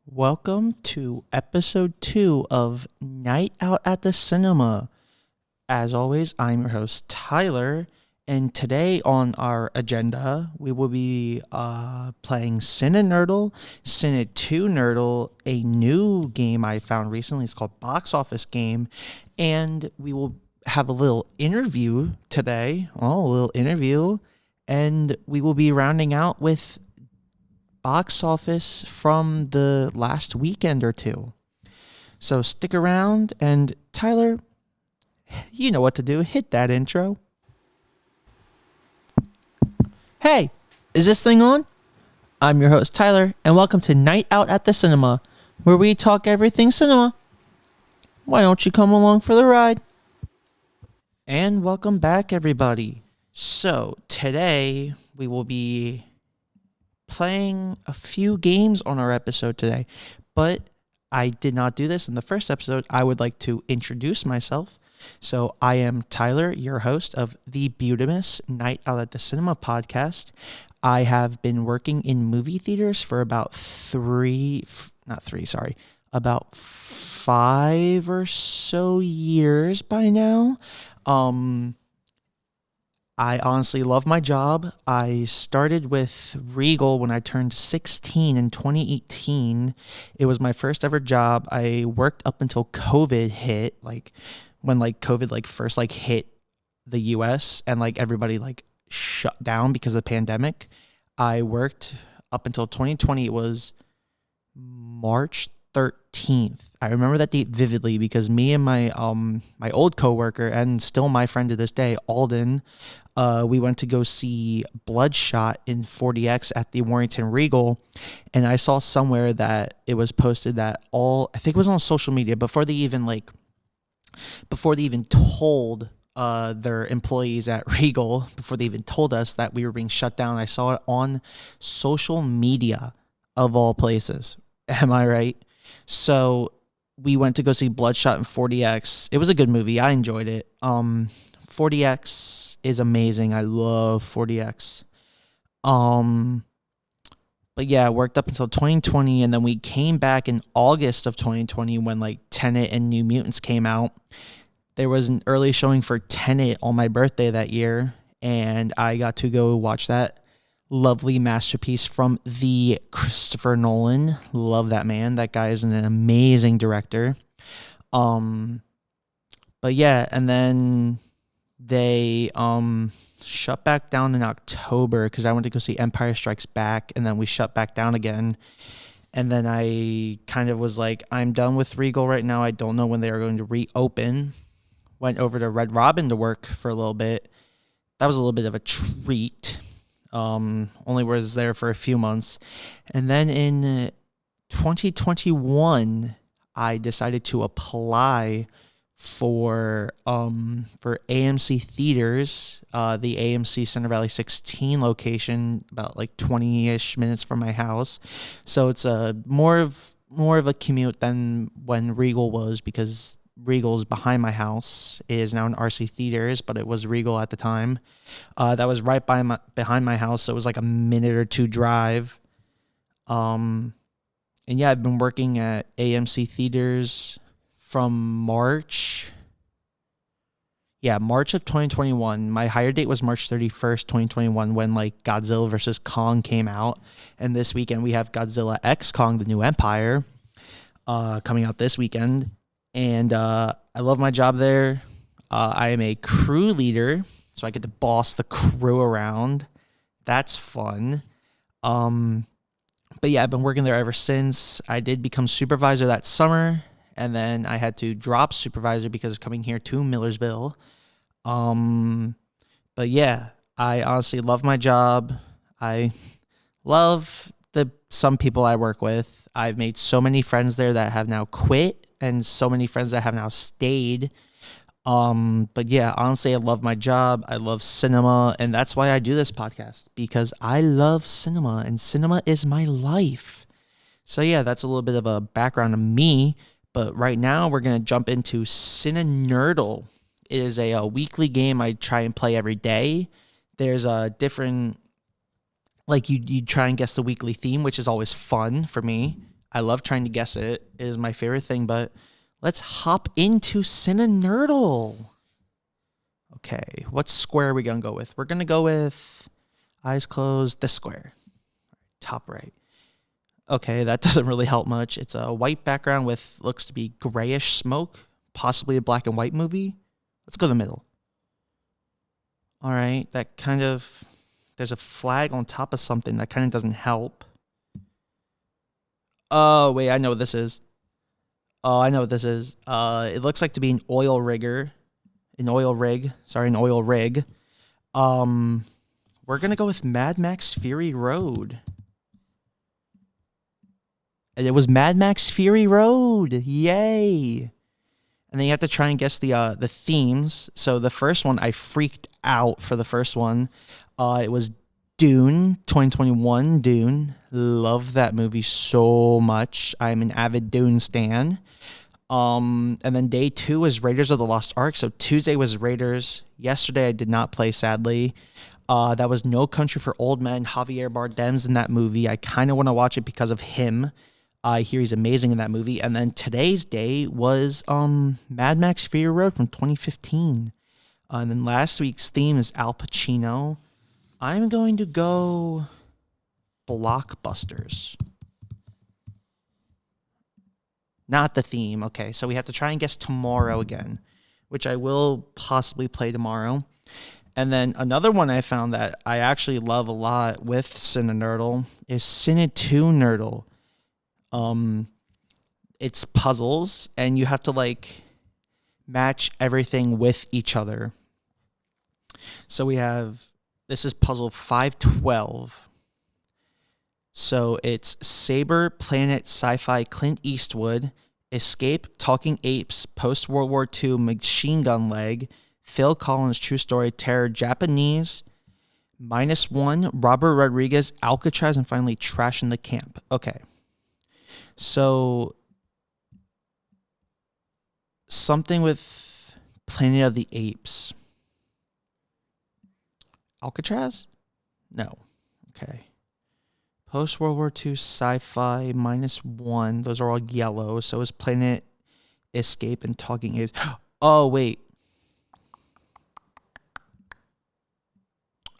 Welcome to episode 2 of Night Out at the Cinema. As always, I'm your host, Tyler, and today on our agenda, we will be playing Cinenerdle, Cine 2 Nerdle, a new game I found recently. It's called Box Office Game, and we will have a little interview today. And we will be rounding out with box office from the last weekend or two. So stick around, and Tyler, you know what to do. Hit that intro. Hey, is this thing on? I'm your host, Tyler, and welcome to Night Out at the Cinema, where we talk everything cinema. Why don't you come along for the ride? And welcome back, everybody. So today we will be playing a few games on our episode today, but I did not do this in the first episode. I would like to introduce myself. So I am Tyler, your host of the Beautimus Night Out at the Cinema podcast. I have been working in movie theaters for about about 5 or so years by now. I honestly love my job. I started with Regal when I turned 16 in 2018. It was my first ever job. I worked up until COVID hit, when COVID first hit the US and everybody shut down because of the pandemic. I worked up until 2020. It was March 13th. I remember that date vividly because me and my old coworker and still my friend to this day, Alden, we went to go see Bloodshot in 4DX at the Warrington Regal, and I saw somewhere that it was posted that I think it was on social media before they even told their employees at Regal, before they even told us that we were being shut down. I saw it on social media of all places. Am I right? So we went to go see Bloodshot in 4DX. It was a good movie. I enjoyed it. 4DX is amazing. I love 4DX. But yeah, I worked up until 2020, and then we came back in August of 2020 when Tenet and New Mutants came out. There was an early showing for Tenet on my birthday that year, and I got to go watch that lovely masterpiece from the Christopher Nolan. Love that man. That guy is an amazing director. But yeah, and then they shut back down in October because I went to go see Empire Strikes Back, and then we shut back down again. And then I kind of was like, I'm done with Regal right now. I don't know when they are going to reopen. Went over to Red Robin to work for a little bit. That was a little bit of a treat. Only was there for a few months. And then in 2021, I decided to apply for AMC Theaters, the AMC Center Valley 16 location, about 20-ish minutes from my house. So it's more of a commute than when Regal was, because Regal's behind my house. It is now an RC Theaters, but it was Regal at the time. That was right behind my house, so it was a minute or two drive. And yeah, I've been working at AMC Theaters from March of 2021. My hire date was March 31st, 2021, when Godzilla vs. Kong came out. And this weekend we have Godzilla X Kong, The New Empire, coming out this weekend. And I love my job there. I am a crew leader, so I get to boss the crew around. That's fun. But yeah, I've been working there ever since. I did become supervisor that summer, and then I had to drop supervisor because of coming here to Millersville. But yeah, I honestly love my job. I love some people I work with. I've made so many friends there that have now quit, and so many friends that have now stayed. But yeah, honestly, I love my job. I love cinema, and that's why I do this podcast, because I love cinema, and cinema is my life. So yeah, that's a little bit of a background of me. But right now, we're going to jump into Cinenerdle. It is a weekly game I try and play every day. There's a different, you try and guess the weekly theme, which is always fun for me. I love trying to guess it. It is my favorite thing, but let's hop into Cinenerdle. Okay, what square are we going to go with? We're going to go with eyes closed, this square. Top right. Okay, that doesn't really help much. It's a white background with looks to be grayish smoke, possibly a black and white movie. Let's go to the middle. All right, that kind of, there's a flag on top of something that kind of doesn't help. Oh, wait, I know what this is. Oh, I know what this is. It looks like to be an oil rig. We're going to go with Mad Max Fury Road. And it was Mad Max Fury Road. Yay. And then you have to try and guess the themes. So the first one, I freaked out for the first one. It was Dune, 2021 Dune. Love that movie so much. I'm an avid Dune stan. And then day 2 was Raiders of the Lost Ark. So Tuesday was Raiders. Yesterday I did not play, sadly. That was No Country for Old Men. Javier Bardem's in that movie. I kind of want to watch it because of him. I hear he's amazing in that movie. And then today's day was Mad Max Fury Road from 2015. And then last week's theme is Al Pacino. I'm going to go Blockbusters. Not the theme. Okay, so we have to try and guess tomorrow again, which I will possibly play tomorrow. And then another one I found that I actually love a lot with Cinenerdle is Cine2Nerdle. It's puzzles, and you have to like match everything with each other. So we have, this is puzzle 512. So it's Saber, Planet, Sci-Fi, Clint Eastwood, Escape, Talking Apes, Post-World War II, Machine Gun Leg, Phil Collins, True Story, Terror, Japanese, -1, Robert Rodriguez, Alcatraz, and finally Trash in the Camp. Okay. So something with Planet of the Apes. Alcatraz? No. Okay. Post-World War II, Sci-Fi, -1. Those are all yellow. So is Planet, Escape, and Talking Apes. Oh, wait.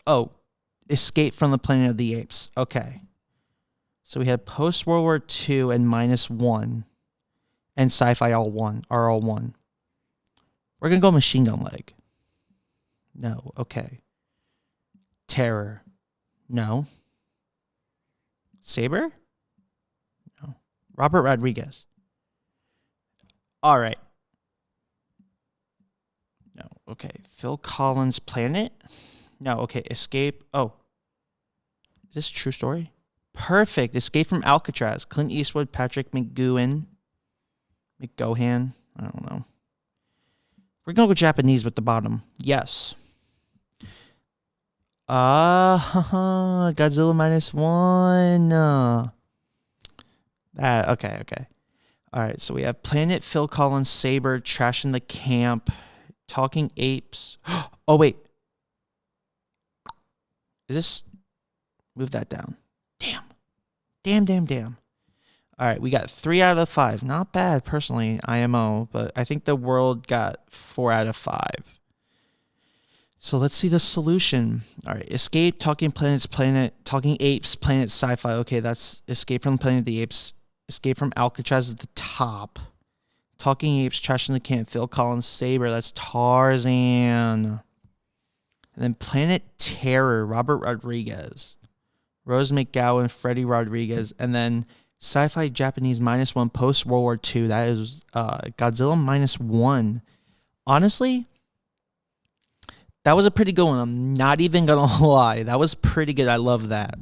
Oh, Escape from the Planet of the Apes. Okay. So we had Post-World War II and -1. And Sci-Fi are all one. We're going to go Machine Gun Leg. No. Okay. Terror. No. Saber? No. Robert Rodriguez. All right. No. Okay. Phil Collins, Planet? No. Okay. Escape. Oh. Is this a true story? Perfect. Escape from Alcatraz. Clint Eastwood, Patrick McGowan. McGohan. I don't know. We're going to go Japanese with the bottom. Yes. Godzilla -1. Okay. All right, so we have Planet, Phil Collins, Saber, Trash in the Camp, Talking Apes. Oh, wait. Is this... Move that down. Damn. All right, we got 3 out of 5. Not bad, personally, IMO, but I think the world got 4 out of 5. So let's see the solution. All right, Escape, Talking Planets, Planet, Talking Apes, Planet, Sci-Fi. Okay, that's Escape from Planet of the Apes. Escape from Alcatraz at the top. Talking Apes, Trash in the Camp, Phil Collins, Saber. That's Tarzan. And then Planet Terror, Robert Rodriguez. Rose McGowan, Freddie Rodriguez. And then Sci-Fi Japanese -1, Post-World War II. That is Godzilla -1. Honestly... That was a pretty good one. I'm not even going to lie. That was pretty good. I love that.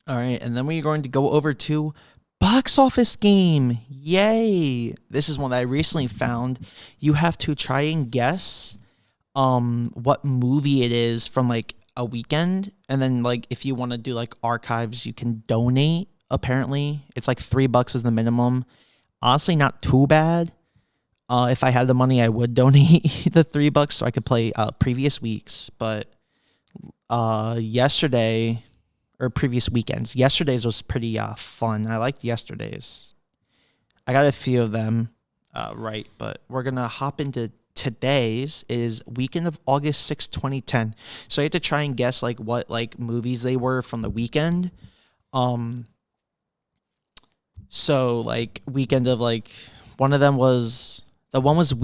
All right. And then we're going to go over to Box Office Game. Yay. This is one that I recently found. You have to try and guess what movie it is from like a weekend. And then like if you want to do like archives, you can donate. Apparently. It's like $3 is the minimum. Honestly, not too bad. If I had the money, I would donate the $3 so I could play previous weeks. But yesterday or previous weekends. Yesterday's was pretty fun. I liked yesterday's. I got a few of them right, but we're gonna hop into today's is weekend of August 6th, 2010. So I had to try and guess like what like movies they were from the weekend. So like weekend of like one of them was one of the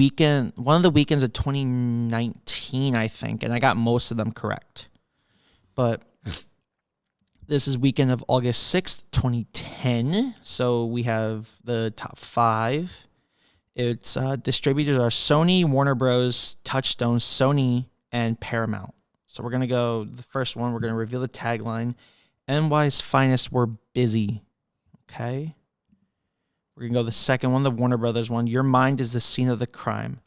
weekends of 2019, I think, and I got most of them correct. But this is weekend of August 6th, 2010. So we have the top 5. Its distributors are Sony, Warner Bros., Touchstone, Sony, and Paramount. So we're going to go, the first one, we're going to reveal the tagline. NY's finest, we're busy. Okay. We're going to go the second one, the Warner Brothers one. Your mind is the scene of the crime.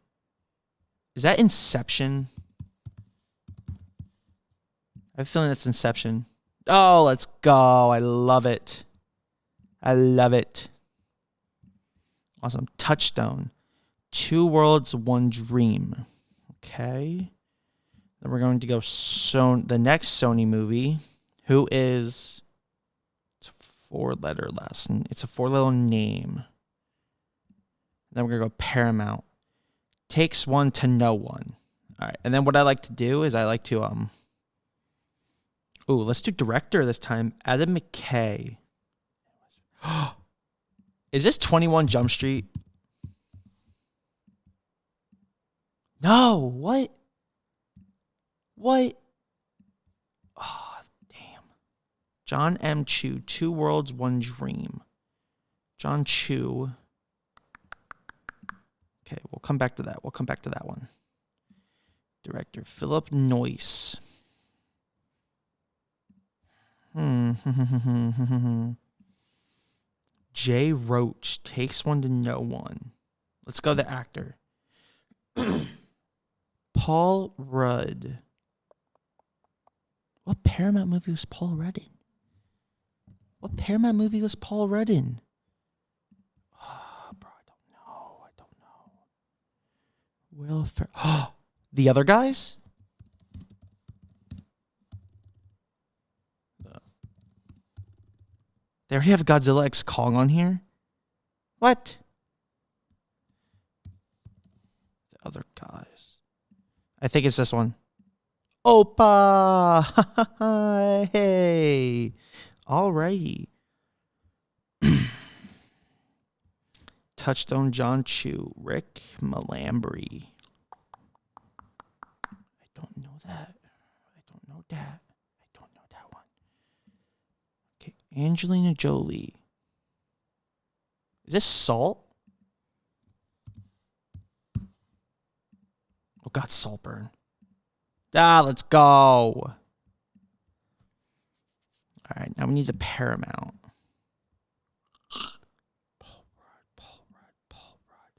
Is that Inception? I have a feeling that's Inception. Oh, let's go. I love it. I love it. Awesome. Touchstone. Two Worlds, One Dream. Okay. Then we're going to go the next Sony movie, who is... It's a 4-letter name. Then we're going to go Paramount. Takes one to know one. All right. And then what I like to do is I like to... let's do director this time. Adam McKay. Is this 21 Jump Street? No. What? What? Oh, damn. John M. Chu. Two Worlds, One Dream. John Chu. Okay, we'll come back to that. We'll come back to that one. Director Philip Noyce. Jay Roach. Takes one to know one. Let's go the actor. Paul Rudd. What Paramount movie was Paul Rudd in? What Paramount movie was Paul Rudd in? Oh, bro, I don't know. Will Ferrell. The Other Guys? They already have Godzilla X Kong on here? What? The Other Guys. I think it's this one. Opa! Hey! Alrighty. Touchstone, John Chu. Rick Malambry. I don't know that. I don't know that one. Okay, Angelina Jolie. Is this Salt? Oh God, Saltburn. Let's go. All right, now we need the Paramount. Paul Rudd.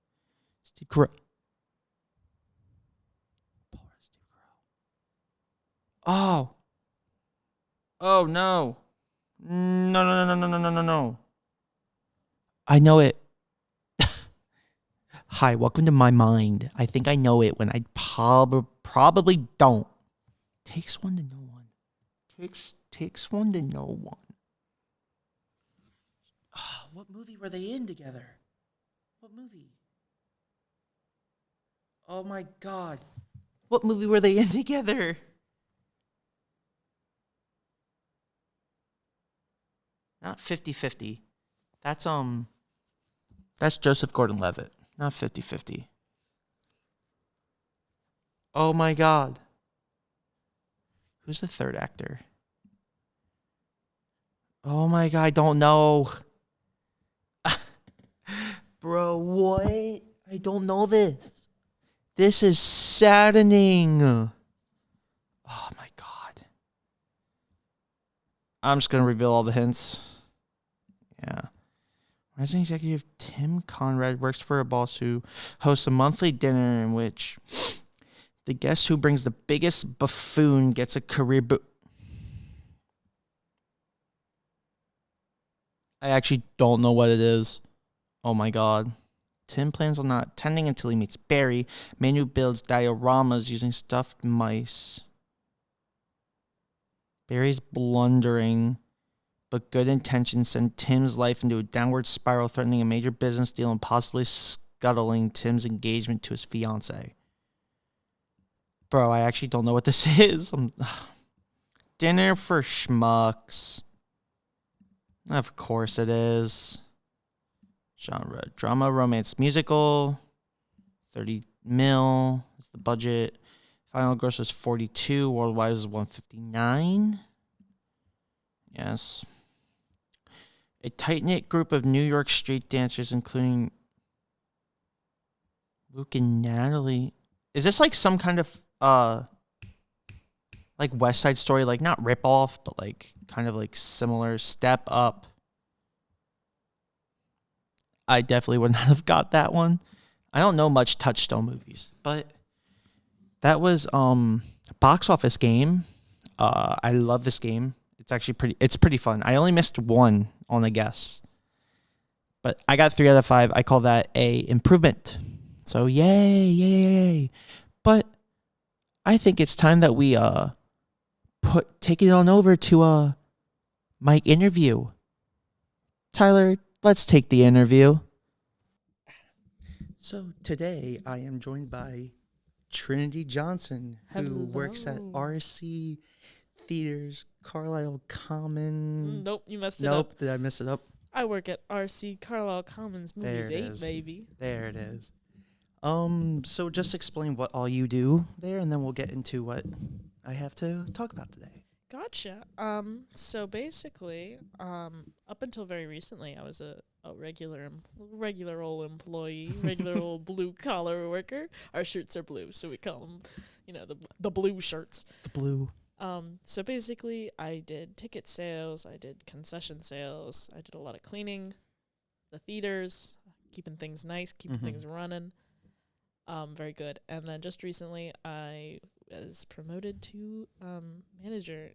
Steve Carell. Steve Carell. Oh no. No. I know it. Hi, welcome to my mind. I think I know it when I probably don't. Takes one to know one. Takes one to know one. Oh, what movie were they in together? What movie? Oh my God. What movie were they in together? Not 50-50. That's Joseph Gordon-Levitt. Not 50-50. Oh my God. Who's the third actor? Oh my God, I don't know. Bro, what? I don't know this. This is saddening. Oh my God. I'm just going to reveal all the hints. Yeah. Rising executive Tim Conrad works for a boss who hosts a monthly dinner in which the guest who brings the biggest buffoon gets a career I actually don't know what it is. Oh my God. Tim plans on not attending until he meets Barry, man who builds dioramas using stuffed mice. Barry's blundering but good intentions send Tim's life into a downward spiral, threatening a major business deal and possibly scuttling Tim's engagement to his fiancée. Bro, I actually don't know what this is. Dinner for Schmucks. Of course it is. Genre, drama, romance, musical. 30 mil is the budget. Final gross was 42. Worldwide was 159. Yes. A tight-knit group of New York street dancers, including Luke and Natalie. Is this like some kind of like West Side Story, like not rip-off, but like kind of like similar Step Up? I definitely would not have got that one. I don't know much Touchstone movies, but that was Box Office Game. I love this game. It's pretty fun. I only missed one on a guess, but I got 3 out of 5. I call that a improvement. So yay. But I think it's time that we take it on over to my interview. Tyler, let's take the interview. So today I am joined by Trinity Johnson, who works at RC Theaters, Carlisle Common. Nope, you messed it up. Nope, did I mess it up? I work at RC Carlisle Commons Movies 8, baby. There it is. So just explain what all you do there, and then we'll get into what I have to talk about today. Gotcha. So basically, up until very recently, I was a regular old employee, regular old blue collar worker. Our shirts are blue, so we call them, the blue shirts. The blue. So basically, I did ticket sales, I did concession sales, I did a lot of cleaning, the theaters, keeping things nice, keeping things running. Very good. And then just recently, I was promoted to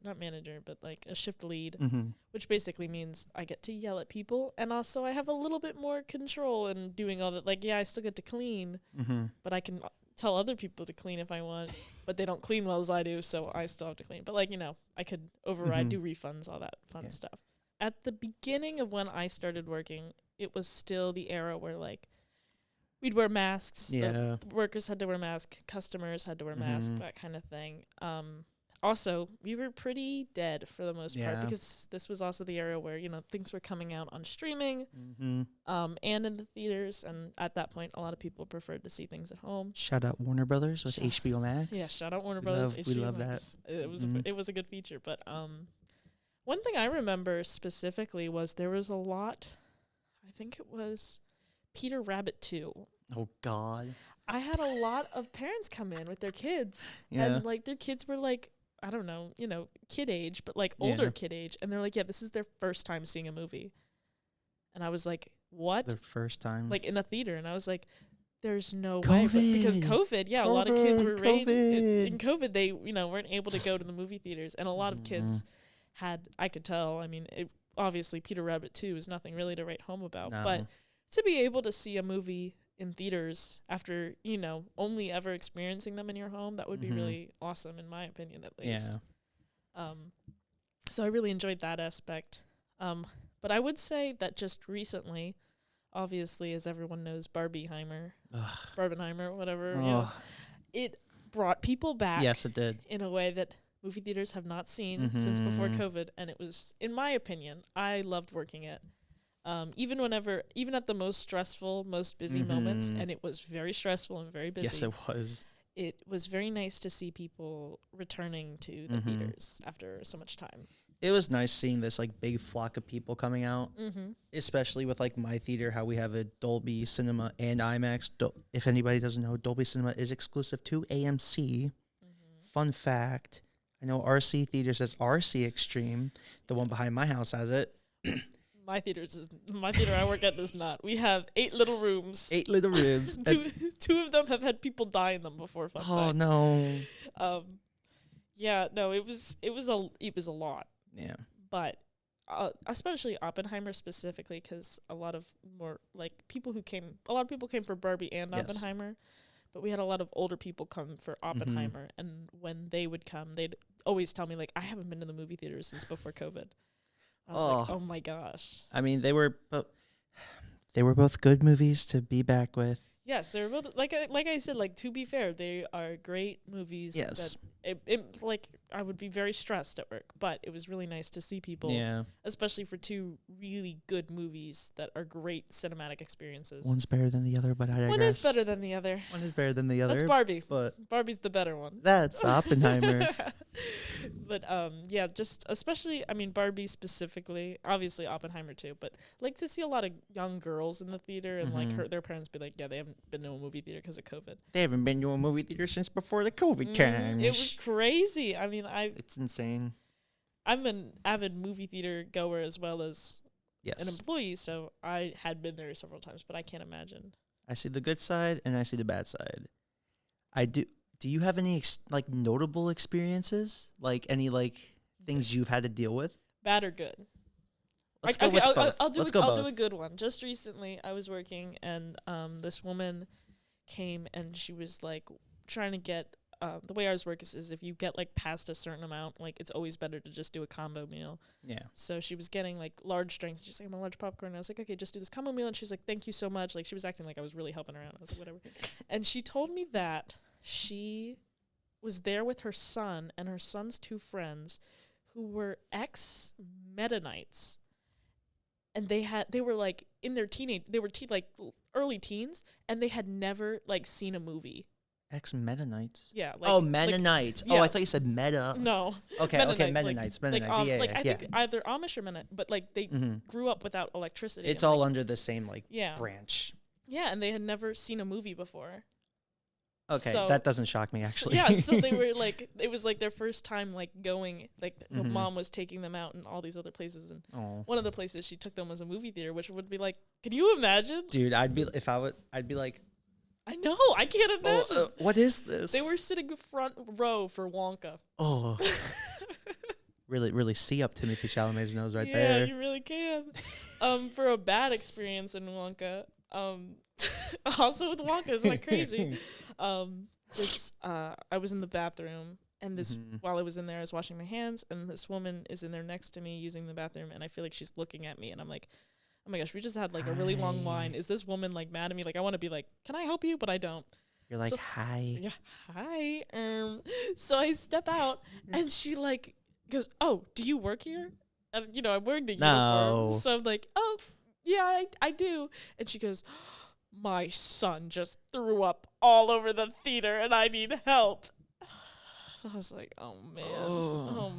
not manager, but like a shift lead, which basically means I get to yell at people, and also I have a little bit more control in doing all that. Like, yeah, I still get to clean, but I can tell other people to clean if I want, but they don't clean well as I do, so I still have to clean. But like, I could override, do refunds, all that fun stuff. At the beginning of when I started working, it was still the era where like we'd wear masks. Yeah. The workers had to wear masks. Customers had to wear masks, that kind of thing. Also, we were pretty dead for the most part because this was also the era where, things were coming out on streaming and in the theaters. And at that point, a lot of people preferred to see things at home. Shout out Warner Brothers with HBO Max. Yeah, shout out Warner Brothers. We love Max. That. It was a good feature. But one thing I remember specifically was there was a lot, I think it was Peter Rabbit 2. Oh, God. I had a lot of parents come in with their kids. Yeah. And, like, their kids were, like, I don't know, kid age, but, like, older kid age. And they're like, yeah, this is their first time seeing a movie. And I was like, what? Their first time? Like, in a theater. And I was like, there's no COVID. way. But because COVID, a lot of kids were in COVID, they, weren't able to go to the movie theaters. And a lot of kids I could tell, obviously Peter Rabbit 2 is nothing really to write home about. No. But to be able to see a movie in theaters after, only ever experiencing them in your home, that would be really awesome, in my opinion, at least. Yeah. So I really enjoyed that aspect. But I would say that just recently, obviously, as everyone knows, Barbenheimer, whatever, it brought people back. Yes, it did. In a way that movie theaters have not seen since before COVID. And it was, in my opinion, I loved working at even at the most stressful, most busy moments, and it was very stressful and very busy. Yes, it was. It was very nice to see people returning to the theaters after so much time. It was nice seeing this like big flock of people coming out, especially with like my theater, how we have a Dolby Cinema and IMAX. If anybody doesn't know, Dolby Cinema is exclusive to AMC. Fun fact, I know RC Theaters has RC Extreme. The one behind my house has it. My theater I work at does not. We have 8 little rooms. 8 little rooms. two of them have had people die in them before. Fun fact. No. Yeah, no, it was a lot. Yeah. But especially Oppenheimer specifically, because a lot of people came for Barbie and Oppenheimer, but we had a lot of older people come for Oppenheimer, and when they would come, they'd always tell me like, I haven't been to the movie theater since before COVID. I was like, oh my gosh. I mean, they were both good movies to be back with. Yes, they were both like I said. Like, to be fair, they are great movies. Yes. That like I would be very stressed at work, but it was really nice to see people. Yeah. Especially for two really good movies that are great cinematic experiences. One's better than the other, but I digress. One is better than the other. One is better than the other. That's Barbie. But Barbie's the better one. that's Oppenheimer. But yeah, just especially, I mean, Barbie specifically, obviously Oppenheimer too, but like to see a lot of young girls in the theater and like their parents be like, yeah, they haven't been to a movie theater because of COVID. They haven't been to a movie theater since before the COVID times. It was crazy. I mean, it's insane. I'm an avid movie theater goer as well as Yes. an employee, so I had been there several times, but I can't imagine. I see the good side and I see the bad side. I do. Do you have any like notable experiences? Like any like things you've had to deal with? Bad or good? Let's go with both. I'll do both. a good one. Just recently, I was working, and this woman came, and she was like trying to get. The way ours works is if you get like past a certain amount, like it's always better to just do a combo meal. Yeah. So she was getting like large drinks. She's like, I'm a large popcorn. And I was like, okay, just do this combo meal. And she's like, thank you so much. Like, she was acting like I was really helping her out. I was like, whatever. And she told me that she was there with her son and her son's two friends who were ex-Mennonites. And they were like in their like early teens, and they had never like seen a movie. Ex-Mennonites. Yeah. Like, oh, Mennonites. Like, yeah. Oh, I thought you said meta. No. Okay, Mennonites. Mennonites. Like, yeah. I think either Amish or Mennonite, but like they grew up without electricity. It's all under the same like branch. Yeah, and they had never seen a movie before. Okay, so, that doesn't shock me actually. So they were like, it was like their first time like going, like the mom was taking them out and all these other places, and one of the places she took them was a movie theater, which would be like, can you imagine? Dude, I'd be like, I know, I can't imagine. What is this? They were sitting front row for Wonka. Oh. really see up Timothy Chalamet's nose right there. Yeah, you really can. For a bad experience in Wonka, also with Wonka, isn't that crazy? I was in the bathroom, and this while I was in there, I was washing my hands, and this woman is in there next to me using the bathroom, and I feel like she's looking at me, and I'm like, oh my gosh, we just had like a really long line. Is this woman like mad at me? Like, I want to be like, can I help you? But I don't. You're like, hi. Yeah, hi. So I step out, and she like goes, oh, do you work here? And I'm wearing the uniform, so I'm like, oh, yeah, I do. And she goes, my son just threw up all over the theater, and I need help. I was like, oh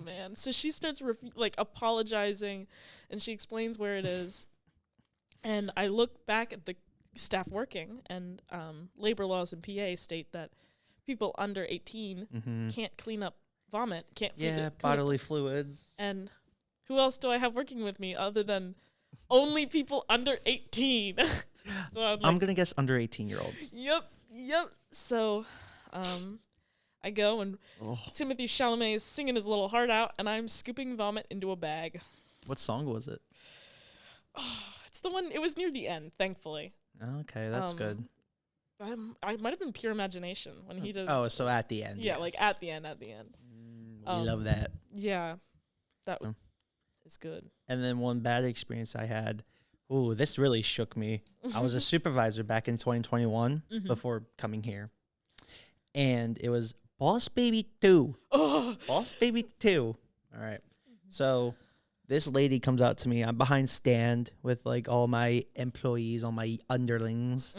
man. So she starts like apologizing, and she explains where it is. And I look back at the staff working, and labor laws in PA state that people under 18 can't clean up vomit, can't bodily fluids. And who else do I have working with me other than only people under 18? So I'm going to guess under 18-year-olds. Yep. So I go, and Timothy Chalamet is singing his little heart out, and I'm scooping vomit into a bag. What song was it? It's the one, it was near the end, thankfully. Okay, that's good. I might have been Pure Imagination when he does. Oh, so at the end. Yeah, yes. Like at the end. We love that. Yeah, that is good. And then one bad experience I had. Ooh, this really shook me. I was a supervisor back in 2021 before coming here. And it was Boss Baby 2. Boss Baby 2. All right. So this lady comes out to me. I'm behind stand with like all my employees, all my underlings.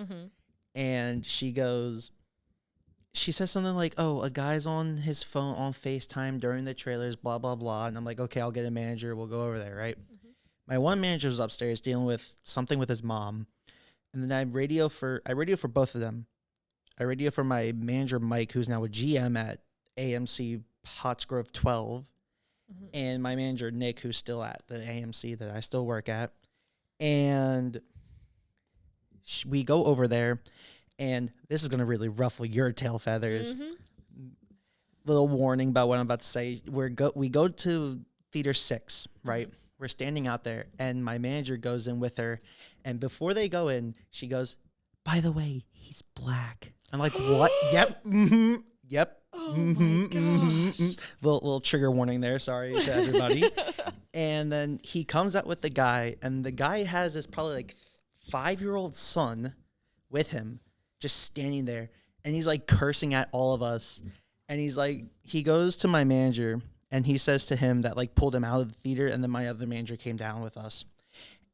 And she says something like, oh, a guy's on his phone on FaceTime during the trailers, blah, blah, blah. And I'm like, okay, I'll get a manager. We'll go over there, right? My one manager was upstairs dealing with something with his mom. And then I radio for both of them. I radio for my manager, Mike, who's now a GM at AMC Pottsgrove 12. And my manager, Nick, who's still at the AMC that I still work at. And we go over there, and this is going to really ruffle your tail feathers. Little warning about what I'm about to say. We go to Theater 6, right? We're standing out there, and my manager goes in with her. And before they go in, she goes, by the way, he's black. I'm like, what? Yep. Mm-hmm. Yep. Oh my gosh. Little trigger warning there. Sorry to everybody. And then he comes up with the guy, and the guy has this probably like 5-year-old son with him, just standing there, and he's like cursing at all of us. And he's like, he goes to my manager, and he says to him that like pulled him out of the theater, and then my other manager came down with us.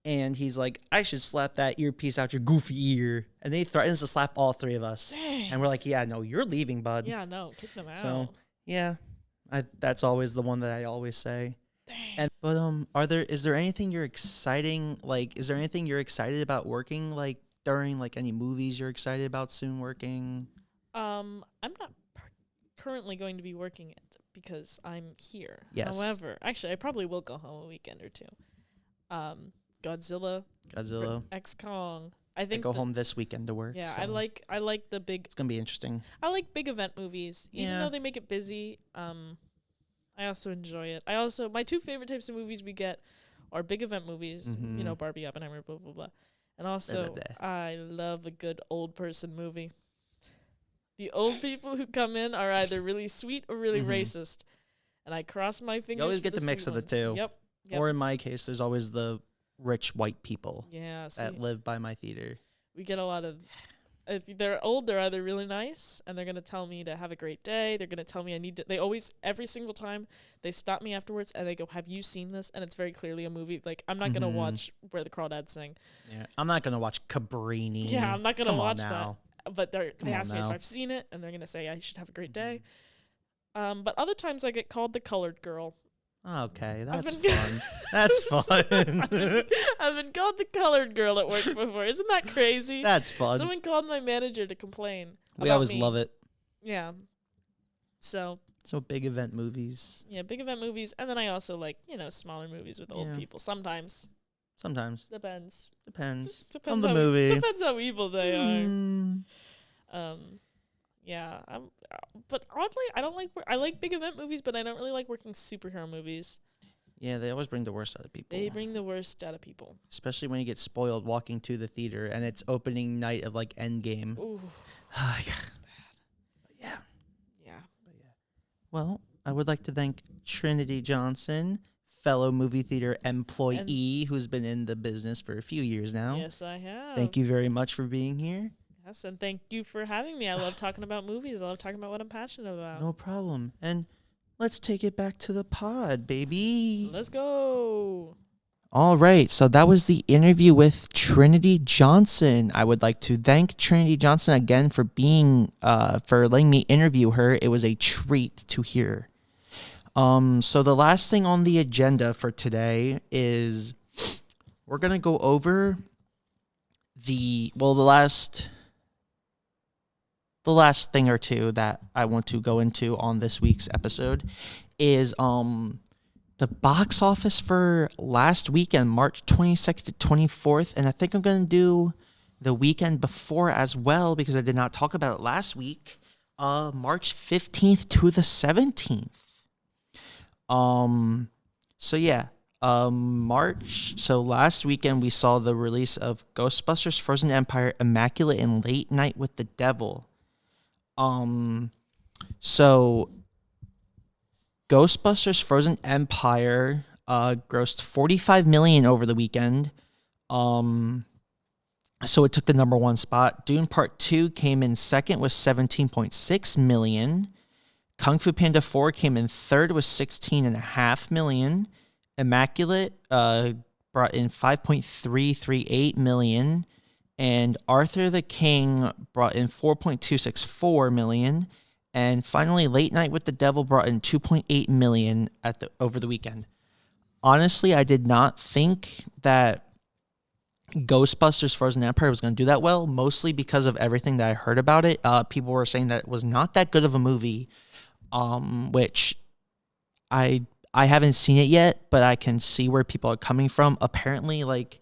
And he's like, I should slap that earpiece out your goofy ear. And then he threatens to slap all three of us. Dang. And we're like, yeah, no, you're leaving, bud. Yeah, no, kick them out. So, yeah, that's always the one that I always say. Dang. But is there anything you're exciting? Like, is there anything you're excited about working? Like during like any movies you're excited about soon working? I'm not currently going to be working it because I'm here. Yes. However, actually, I probably will go home a weekend or two. Godzilla, X Kong. I think go home this weekend to work. Yeah, so I like the big. It's gonna be interesting. I like big event movies, even Yeah. though they make it busy. I also enjoy it. My 2 favorite types of movies we get are big event movies. Mhm. You know, Barbie, Oppenheimer, blah blah blah, and also blah. I love a good old person movie. The old people who come in are either really sweet or really racist, and I cross my fingers. always for get the mix sweet of the ones. two. Yep. Or in my case, there's always the rich white people Yeah. See, that live by my theater. we get a lot of. If they're old, they're either really nice and they're gonna tell me to have a great day. They're gonna tell me I need to. They always, every single time, they stop me afterwards and they go, "Have you seen this?" And it's very clearly a movie. Like I'm not gonna watch Where the Crawdads Sing. Yeah, I'm not gonna watch Cabrini. Yeah, I'm not gonna Come on watch now. that. But they Come on ask me if now. I've seen it, and they're gonna say I should have a great day. But other times I get called the colored girl. Okay, I've that's been- fun. That's fun. I've been called the colored girl at work before. Isn't that crazy? That's fun. Someone called my manager to complain. We about always me. love it. Yeah. So So big event movies. yeah, big event movies, and then I also like smaller movies with old Yeah. people. Sometimes Sometimes depends. depends on Depends the how, movie. Depends how evil they are. Mm. Yeah. But oddly, I don't like. I like big event movies, but I don't really like working superhero movies. Yeah, they always bring the worst out of people. They bring the worst out of people. Especially when you get spoiled walking to the theater and it's opening night of like Endgame. Ooh, That's bad. Yeah. yeah. Well, I would like to thank Trinity Johnson, fellow movie theater employee who's been in the business for a few years now. Yes, I have. Thank you very much for being here. Yes, and thank you for having me. I love talking about movies. I love talking about what I'm passionate about. No problem. And let's take it back to the pod, baby. Let's go. All right, so that was the interview with Trinity Johnson. I would like to thank Trinity Johnson again for for letting me interview her. It was a treat to hear. So the last thing on the agenda for today is we're gonna go over the last thing or two that I want to go into on this week's episode is the box office for last weekend, March 22nd to 24th. And I think I'm going to do the weekend before as well because I did not talk about it last week. March 15th to the 17th. So last weekend we saw the release of Ghostbusters Frozen Empire, Immaculate, and Late Night with the Devil. So Ghostbusters Frozen Empire grossed $45 million over the weekend. So it took the number 1 spot. Dune Part 2 came in second with $17.6 million. Kung Fu Panda 4 came in third with $16.5 million. Immaculate brought in $5.338 million. And Arthur the King brought in $4.264 million. And finally, Late Night with the Devil brought in $2.8 million over the weekend. Honestly, I did not think that Ghostbusters Frozen Empire was going to do that well, mostly because of everything that I heard about it. People were saying that it was not that good of a movie, which I haven't seen it yet, but I can see where people are coming from. Apparently, like,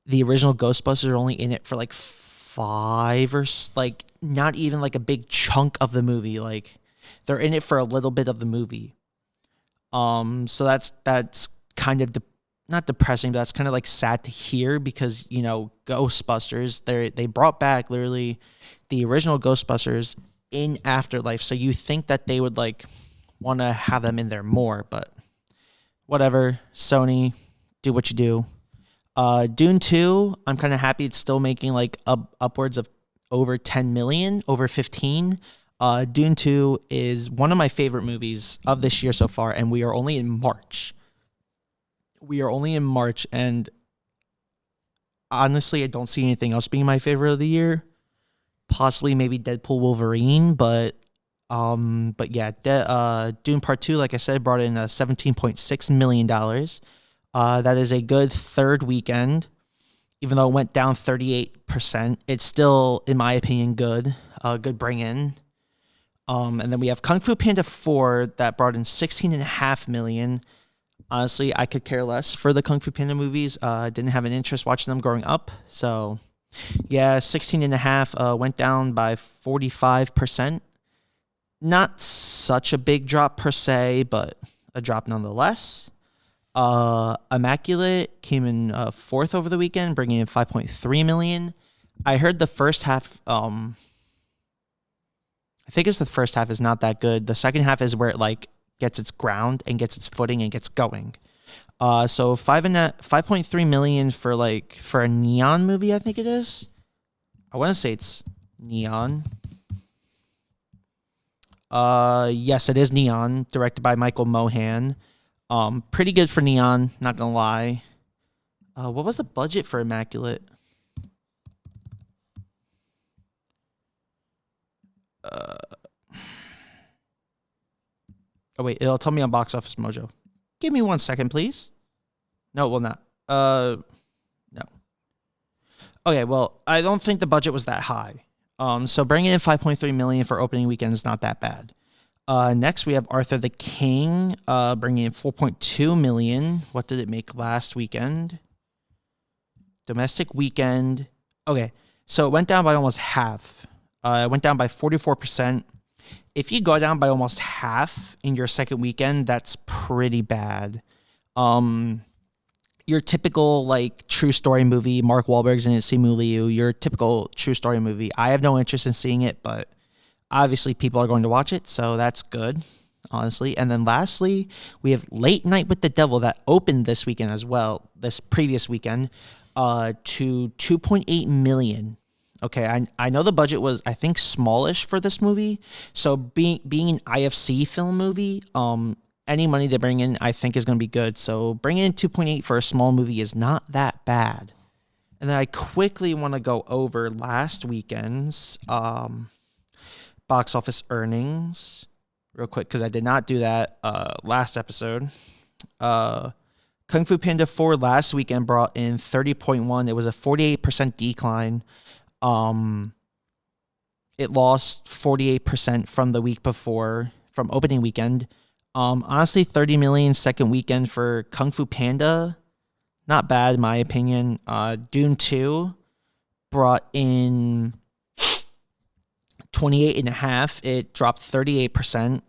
the original Ghostbusters are only in it for like 5 or like not even like a big chunk of the movie. Like they're in it for a little bit of the movie. So that's kind of not depressing, but that's kind of like sad to hear because Ghostbusters they brought back literally the original Ghostbusters in Afterlife. So you think that they would like want to have them in there more, but whatever. Sony, do what you do. Dune 2, I'm kind of happy it's still making like upwards of over 10 million, over 15. Dune 2 is one of my favorite movies of this year so far, and we are only in March. And honestly, I don't see anything else being my favorite of the year. Possibly maybe Deadpool Wolverine, but yeah, Dune Part 2, like I said, brought in $17.6 million. That is a good third weekend. Even though it went down 38%, it's still, in my opinion, good. Good bring in. And then we have Kung Fu Panda 4 that brought in $16.5 million. Honestly, I could care less for the Kung Fu Panda movies. Didn't have an interest watching them growing up. So, yeah, 16.5 went down by 45%. Not such a big drop per se, but a drop nonetheless. Immaculate came in fourth over the weekend, bringing in 5.3 million. I heard the first half. I think it's the first half is not that good. The second half is where it like gets its ground and gets its footing and gets going. So 5.3 million for a Neon movie. I think it is. I want to say it's Neon. Yes, it is Neon, directed by Michael Mohan. Pretty good for Neon, not gonna lie. What was the budget for Immaculate? Oh wait, it'll tell me on Box Office Mojo. Give me 1 second, please. No, it will not. No. Okay, well, I don't think the budget was that high. So bringing in 5.3 million for opening weekend is not that bad. Next, we have Arthur the King, bringing in 4.2 million. What did it make last weekend? Domestic weekend. Okay, so it went down by almost half. It went down by 44%. If you go down by almost half in your second weekend, that's pretty bad. Your typical like true story movie, Mark Wahlberg's in it, Simu Liu, your typical true story movie. I have no interest in seeing it, but obviously people are going to watch it, so that's good, honestly. And then lastly, we have Late Night with the Devil that opened this weekend as well, this previous weekend, to 2.8 million. Okay, I know the budget was, I think, smallish for this movie. So being an IFC film movie, any money they bring in, I think, is going to be good. So bringing in 2.8 for a small movie is not that bad. And then I quickly want to go over last weekend's box office earnings real quick, because I did not do that last episode. Kung Fu Panda 4 last weekend brought in 30.1. It was a 48% decline. It lost 48% from the week before, from opening weekend. Honestly, 30 million second weekend for Kung Fu Panda, not bad in my opinion. Dune 2 brought in 28.5. It dropped 38%.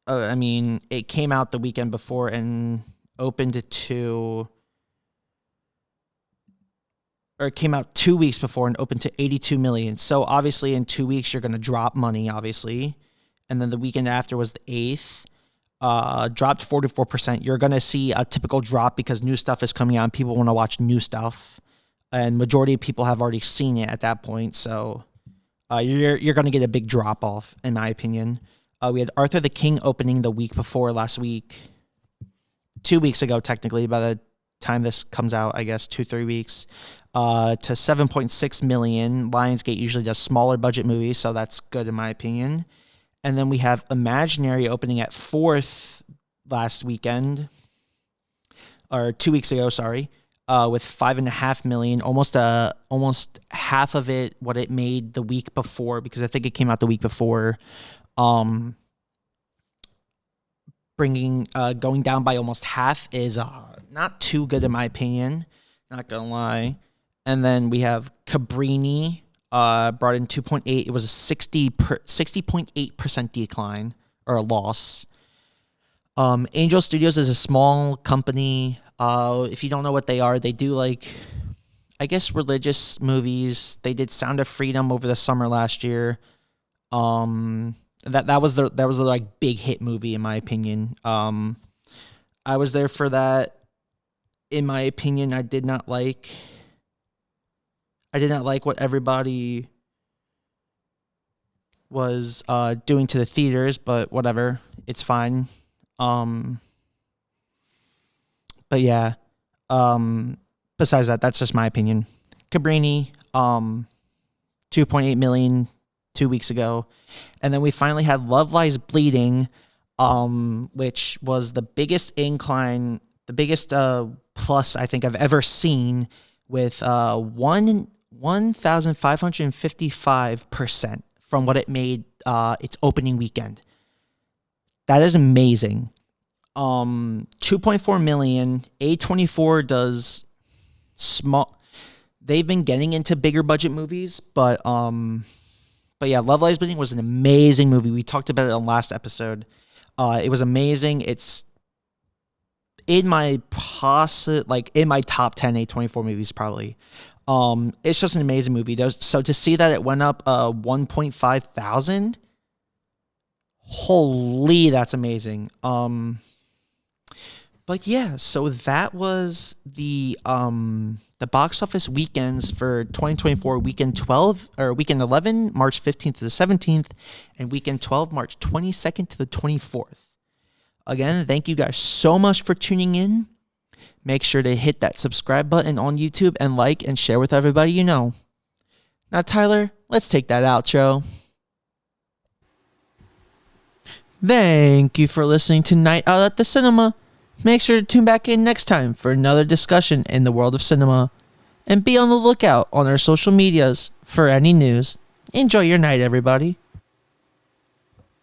I mean, it came out the weekend before and opened to, or it came out 2 weeks before and opened to 82 million. So obviously in 2 weeks, you're going to drop money, obviously. And then the weekend after was the 8th, dropped 44%. You're going to see a typical drop because new stuff is coming out and people want to watch new stuff. And majority of people have already seen it at that point. So you're going to get a big drop off, in my opinion. We had Arthur the King opening the week before last week. 2 weeks ago, technically, by the time this comes out, I guess 2-3 weeks, to 7.6 million. Lionsgate usually does smaller budget movies, so that's good in my opinion. And then we have Imaginary opening at 4th last weekend, or 2 weeks ago, sorry, with 5.5 million, almost half of it what it made the week before, because I think it came out the week before. Going down by almost half is not too good in my opinion, not gonna lie. And then we have Cabrini brought in 2.8. It was a 60.8% decline, or a loss. Angel Studios is a small company. If you don't know what they are, they do like I guess, religious movies. They did Sound of Freedom over the summer last year. That was the like big hit movie in my opinion. I was there for that. In my opinion, I did not like what everybody was doing to the theaters, but whatever, it's fine. But yeah, besides that, that's just my opinion. Cabrini, 2.8 million 2 weeks ago, and then we finally had Love Lies Bleeding, which was the biggest incline, the biggest plus I think I've ever seen, with 1,555% from what it made its opening weekend. That is amazing. 2.4 million. A24 does small. They've been getting into bigger budget movies, but yeah, Love Lies Bleeding was an amazing movie. We talked about it on last episode. It was amazing. It's in my in my top 10 A24 movies probably. It's just an amazing movie. So to see that it went up 1.5 thousand, holy, that's amazing. But yeah, so that was the box office weekends for 2024, weekend 12 or weekend 11, March 15th to the 17th, and weekend 12, March 22nd to the 24th. Again, thank you guys so much for tuning in. Make sure to hit that subscribe button on YouTube and like and share with everybody you know. Now, Tyler, let's take that outro. Thank you for listening to Night Out at the Cinema. Make sure to tune back in next time for another discussion in the world of cinema. And be on the lookout on our social medias for any news. Enjoy your night, everybody.